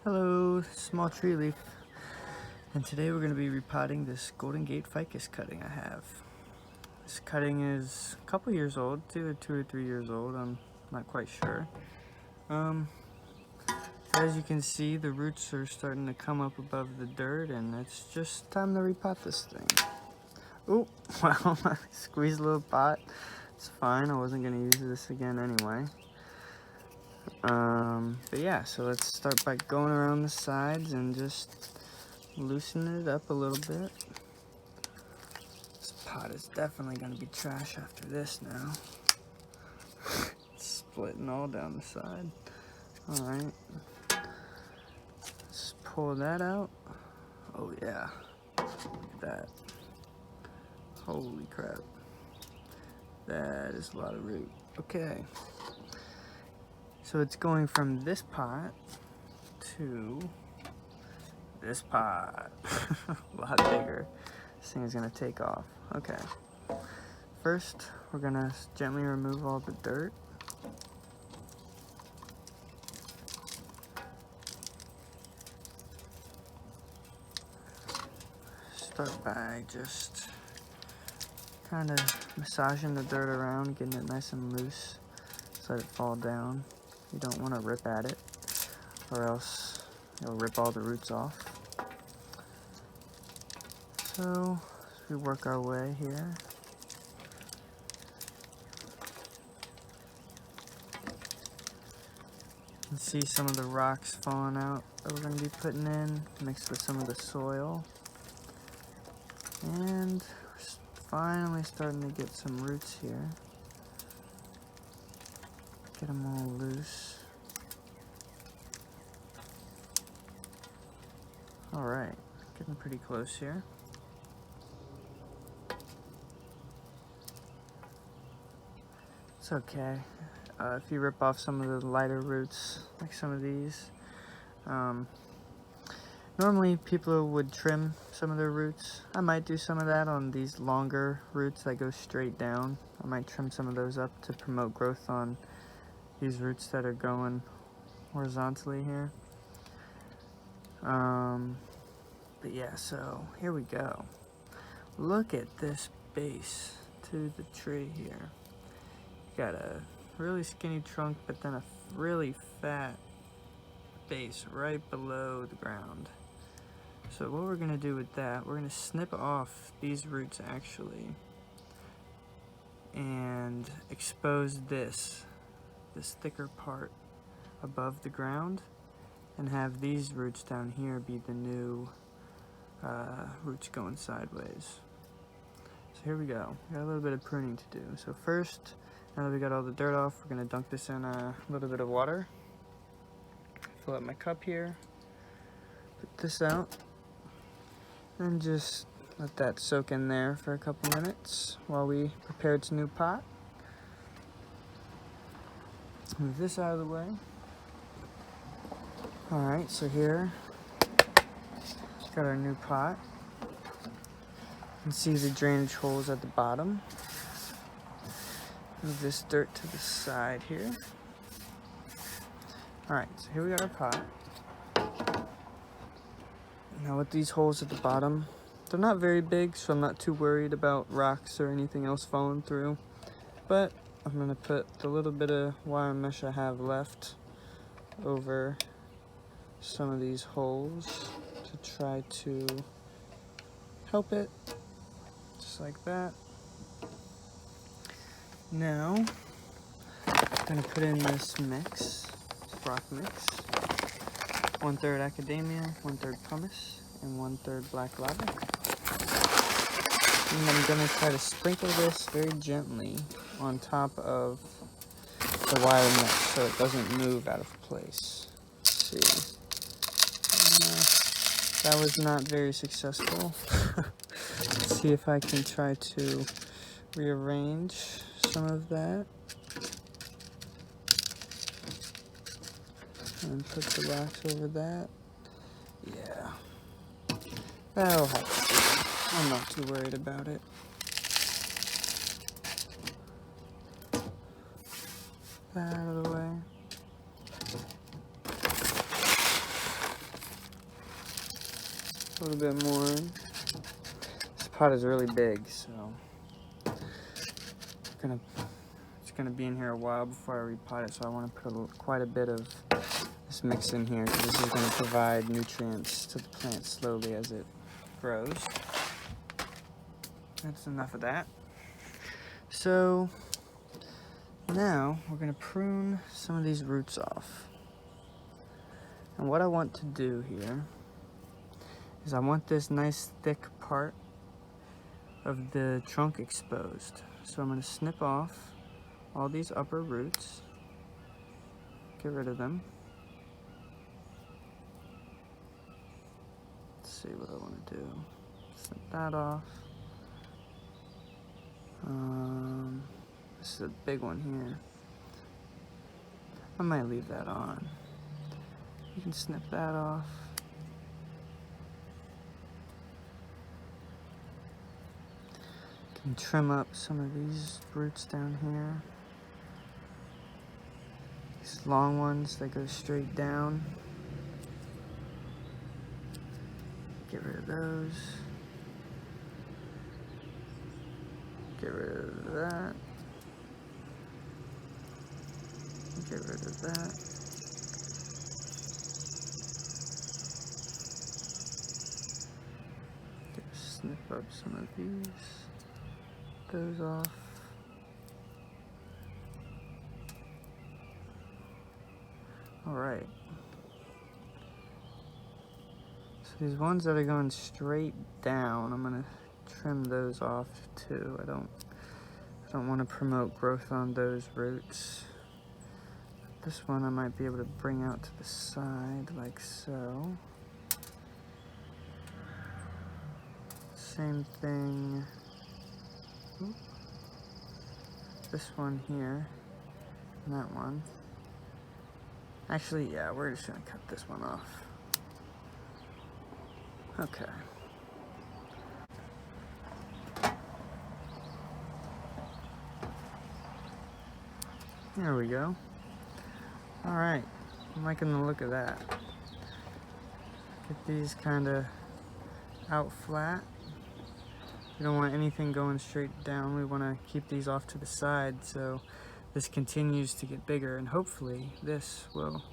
Hello, SmallTreeLeaf, and today we're going to be repotting this Golden Gate Ficus cutting I have. This cutting is a couple years old, either 2 or 3 years old, I'm not quite sure. As you can see, the roots are starting to come up above the dirt, and it's just time to repot this thing. Oh, well, I squeezed a little pot. It's fine, I wasn't going to use this again anyway. But yeah, so let's start by going around the sides and just loosening it up a little bit. This pot is definitely going to be trash after this now. It's splitting all down the side. Alright. Let's pull that out. Oh yeah. Look at that. Holy crap. That is a lot of root. Okay. So it's going from this pot to this pot. A lot bigger. This thing is going to take off. Okay. First, we're going to gently remove all the dirt. Start by just kind of massaging the dirt around, getting it nice and loose. Just let it fall down. You don't want to rip at it, or else you'll rip all the roots off. So, as we work our way here, you can see some of the rocks falling out that we're going to be putting in, mixed with some of the soil. And we're finally starting to get some roots here. Get them all loose. Alright, getting pretty close here. It's okay. If you rip off some of the lighter roots, like some of these, normally people would trim some of their roots. I might do some of that on these longer roots that go straight down. I might trim some of those up to promote growth on these roots that are going horizontally here. But yeah, so here we go. Look at this base to the tree here. Got a really skinny trunk, but then a really fat base right below the ground. So what we're gonna do with that, we're gonna snip off these roots actually and expose this thicker part above the ground, and have these roots down here be the new roots going sideways. So here we go. We got a little bit of pruning to do. So first, now that we got all the dirt off, we're gonna dunk this in a little bit of water. Fill up my cup here. Put this out. And just let that soak in there for a couple minutes while we prepare its new pot. Move this out of the way. Alright, so here, got our new pot. You can see the drainage holes at the bottom. Move this dirt to the side here. Alright, so here we got our pot. Now with these holes at the bottom, they're not very big, so I'm not too worried about rocks or anything else falling through. But I'm going to put the little bit of wire mesh I have left over some of these holes to try to help it, just like that. Now, I'm going to put in this mix, this rock mix. 1/3 academia, 1/3 pumice, and 1/3 black lava. And I'm going to try to sprinkle this very gently on top of the wire mesh so it doesn't move out of place. Let's see. That was not very successful. Let's see if I can try to rearrange some of that. And put the rocks over that. Yeah. That'll have to do. I'm not too worried about it. That out of the way. a little bit more. This pot is really big, so it's gonna be in here a while before I repot it. So I want to put quite a bit of this mix in here, because this is going to provide nutrients to the plant slowly as it grows. That's enough of that. So now we're going to prune some of these roots off. And what I want to do here is I want this nice thick part of the trunk exposed. So I'm going to snip off all these upper roots, get rid of them. Let's see what I want to do. Snip that off. This is a big one here. I might leave that on. You can snip that off. You can trim up some of these roots down here. These long ones that go straight down. Get rid of those. Get rid of that. Get rid of that. Snip up some of these. Those off. Alright. So these ones that are going straight down, I'm gonna trim those off too. I don't want to promote growth on those roots. This one I might be able to bring out to the side like so. Same thing. Oop. This one here, and that one. Actually, yeah, we're just gonna cut this one off. Okay. There we go. Alright, I'm liking the look of that. Get these kind of out flat. We don't want anything going straight down. We want to keep these off to the side so this continues to get bigger, and hopefully this will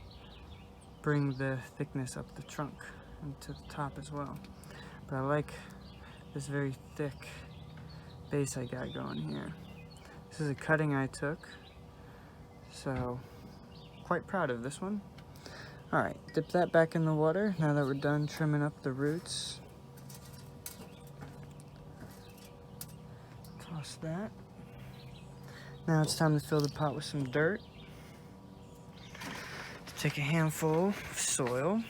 bring the thickness up the trunk and to the top as well. But I like this very thick base I got going here. This is a cutting I took, so quite proud of this one. Alright, dip that back in the water now that we're done trimming up the roots. Toss that. Now it's time to fill the pot with some dirt. Take a handful of soil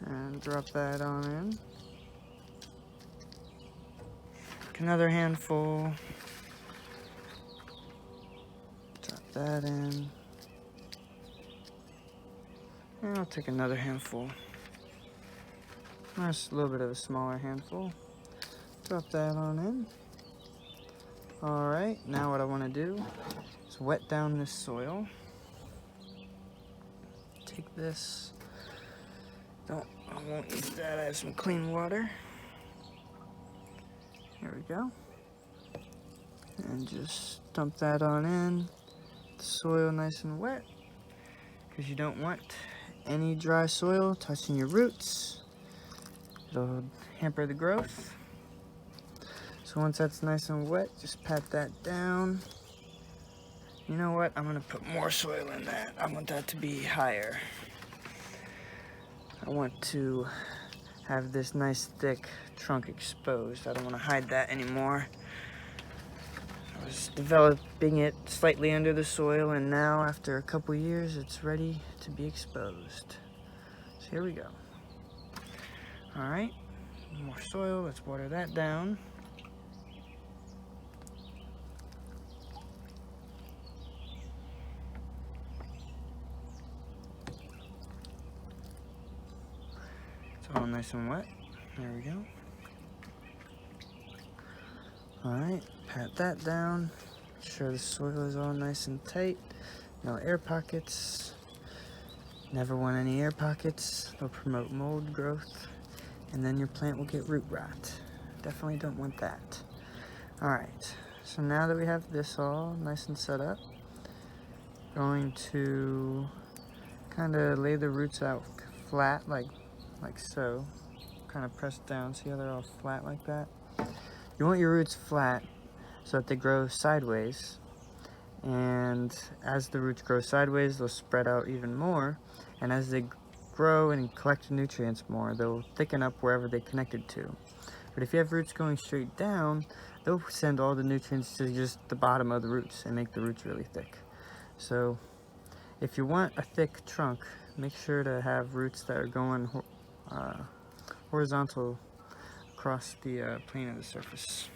and drop that on in. Take another handful. Drop that in. And I'll take another handful. That's a little bit of a smaller handful. Drop that on in. Alright, now what I want to do is wet down this soil. Take this. I won't use that. I have some clean water. Here we go. And just dump that on in. The soil nice and wet, because you don't want any dry soil touching your roots. It'll hamper the growth. So once that's nice and wet, just pat that down. You know what? I'm gonna put more soil in that. I want that to be higher. I want to have this nice thick trunk exposed. I don't want to hide that anymore. I was developing it slightly under the soil, and now after a couple years it's ready to be exposed. So here we go. Alright, more soil. Let's water that down. All nice and wet. There we go. Alright, pat that down. Make sure the soil is all nice and tight. No air pockets. Never want any air pockets. They'll promote mold growth, and then your plant will get root rot. Definitely don't want that. Alright, so now that we have this all nice and set up, going to kind of lay the roots out flat like so. Kind of press down, see how they're all flat like that? You want your roots flat so that they grow sideways, and as the roots grow sideways they'll spread out even more, and as they grow and collect nutrients more, they'll thicken up wherever they connected to. But if you have roots going straight down, they'll send all the nutrients to just the bottom of the roots and make the roots really thick. So if you want a thick trunk, make sure to have roots that are going horizontal across the plane of the surface.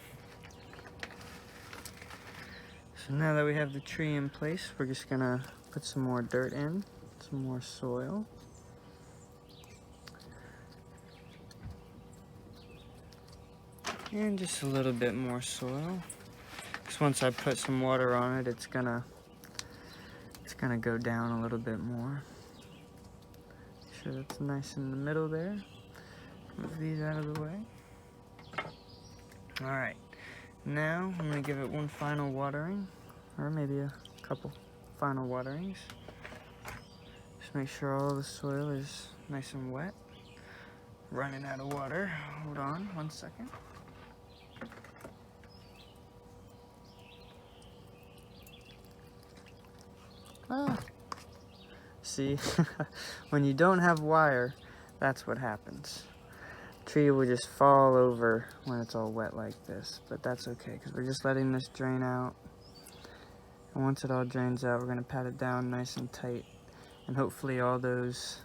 So now that we have the tree in place, we're just gonna put some more dirt in, some more soil. And just a little bit more soil. Because once I put some water on it, it's gonna go down a little bit more. Make sure that's nice in the middle there. Move these out of the way. Alright, now I'm gonna give it one final watering, or maybe a couple final waterings. Just make sure all the soil is nice and wet. Running out of water. Hold on 1 second. See, when you don't have wire, that's what happens. The tree will just fall over when it's all wet like this, but that's okay because we're just letting this drain out. And once it all drains out, we're going to pat it down nice and tight, and hopefully all those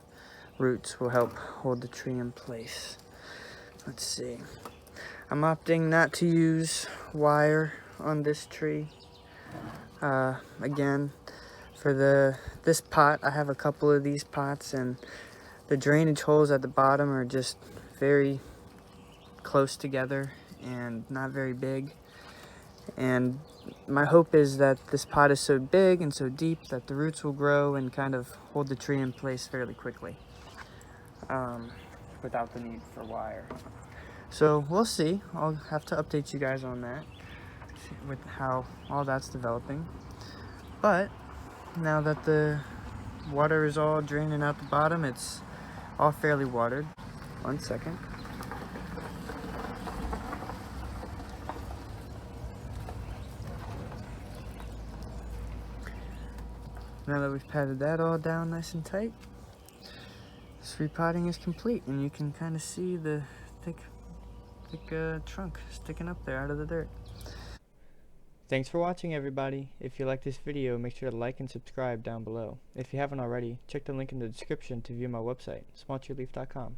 roots will help hold the tree in place. Let's see. I'm opting not to use wire on this tree. Again, for this pot, I have a couple of these pots, and the drainage holes at the bottom are just very close together and not very big. And my hope is that this pot is so big and so deep that the roots will grow and kind of hold the tree in place fairly quickly, without the need for wire. So we'll see. I'll have to update you guys on that, with how all that's developing. But now that the water is all draining out the bottom, it's all fairly watered. 1 second. Now that we've patted that all down nice and tight, this repotting is complete, and you can kind of see the thick trunk sticking up there out of the dirt. Thanks for watching, everybody. If you like this video, make sure to like and subscribe down below. If you haven't already, check the link in the description to view my website, SmallTreeLeaf.com.